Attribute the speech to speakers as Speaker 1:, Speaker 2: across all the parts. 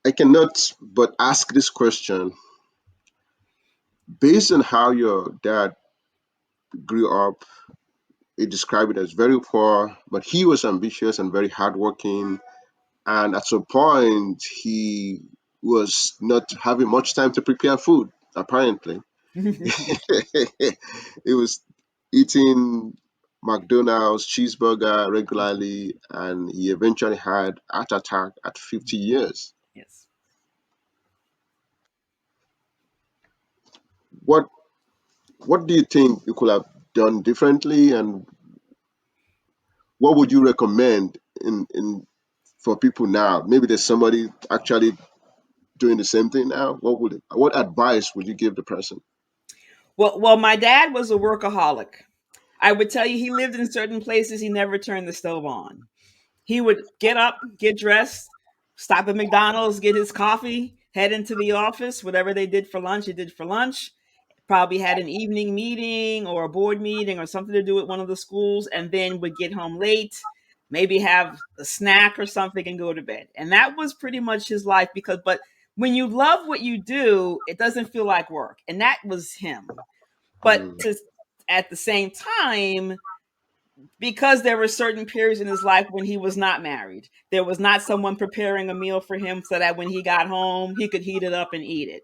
Speaker 1: I cannot but ask this question based on how your dad grew up. He described it as very poor, but he was ambitious and very hardworking. And at some point, he was not having much time to prepare food, apparently. He was eating McDonald's cheeseburger regularly, and he eventually had heart attack at 50 years.
Speaker 2: Yes.
Speaker 1: What what do you think you could have done differently, and what would you recommend in for people now? Maybe there's somebody actually doing the same thing now. What advice would you give the person?
Speaker 2: Well, my dad was a workaholic. I would tell you he lived in certain places he never turned the stove on. He would get up, get dressed, stop at McDonald's, get his coffee, head into the office, whatever they did for lunch, he did for lunch. Probably had an evening meeting or a board meeting or something to do with one of the schools, and then would get home late, maybe have a snack or something and go to bed. And that was pretty much his life but when you love what you do, it doesn't feel like work. And that was him. But
Speaker 1: Mm,
Speaker 2: to at the same time, because there were certain periods in his life when he was not married, there was not someone preparing a meal for him so that when he got home, he could heat it up and eat it.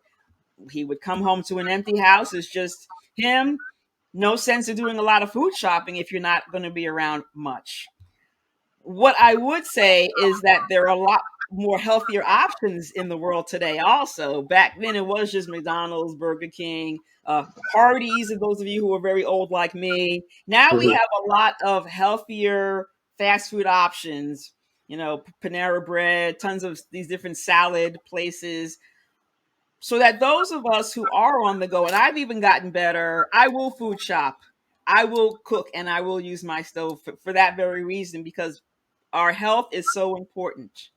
Speaker 2: He would come home to an empty house. It's just him. No sense of doing a lot of food shopping if you're not going to be around much. What I would say is that there are a lot more healthier options in the world today. Also, back then it was just McDonald's, Burger King, Hardee's, and those of you who are very old like me. Now we
Speaker 1: mhm,
Speaker 2: have a lot of healthier fast food options. Panera Bread, tons of these different salad places, so that those of us who are on the go, and I've even gotten better, I will food shop, I will cook, and I will use my stove for that very reason, because our health is so important.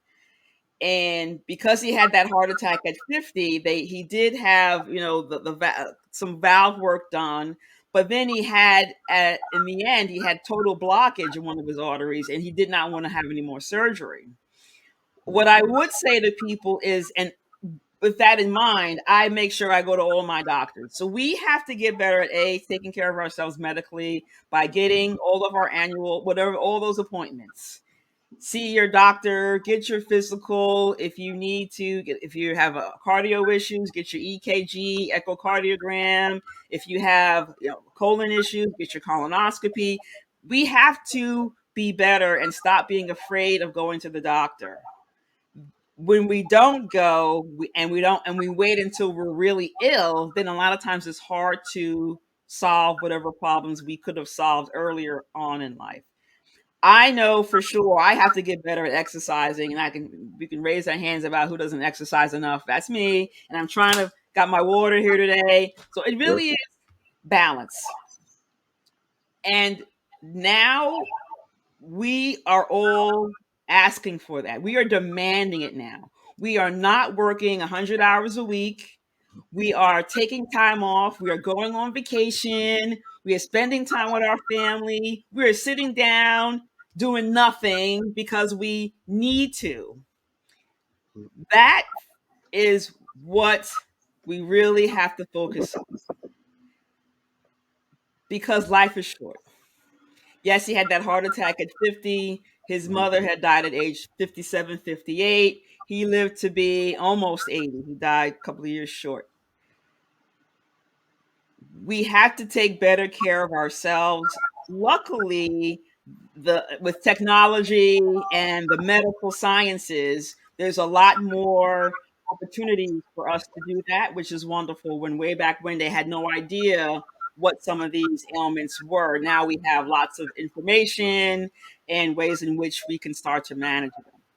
Speaker 2: And because he had that heart attack at 50, he did have, some valve work done, but then in the end, he had total blockage in one of his arteries, and he did not want to have any more surgery. What I would say to people is, and with that in mind, I make sure I go to all my doctors. So we have to get better at taking care of ourselves medically by getting all of our annual, whatever, all those appointments. See your doctor, get your physical. If you need to, if you have cardio issues, get your EKG, echocardiogram. If you have colon issues, get your colonoscopy. We have to be better and stop being afraid of going to the doctor. When we don't go and we wait until we're really ill, then a lot of times it's hard to solve whatever problems we could have solved earlier on in life. I know for sure I have to get better at exercising, and we can raise our hands about who doesn't exercise enough. That's me, and I'm trying to got my water here today. So it
Speaker 1: yes.
Speaker 2: really is balance. And now we are all asking for that. We are demanding it now. We are not working 100 hours a week. We are taking time off. We are going on vacation. We are spending time with our family. We are sitting down doing nothing because we need to. That is what we really have to focus on, because life is short. Yes, he had that heart attack at 50. His mother had died at age 57, 58. He lived to be almost 80. He died a couple of years short. We have to take better care of ourselves. Luckily, the with technology and the medical sciences, there's a lot more opportunities for us to do that, which is wonderful. When way back when they had no idea what some of these ailments were, now we have lots of information and ways in which we can start to manage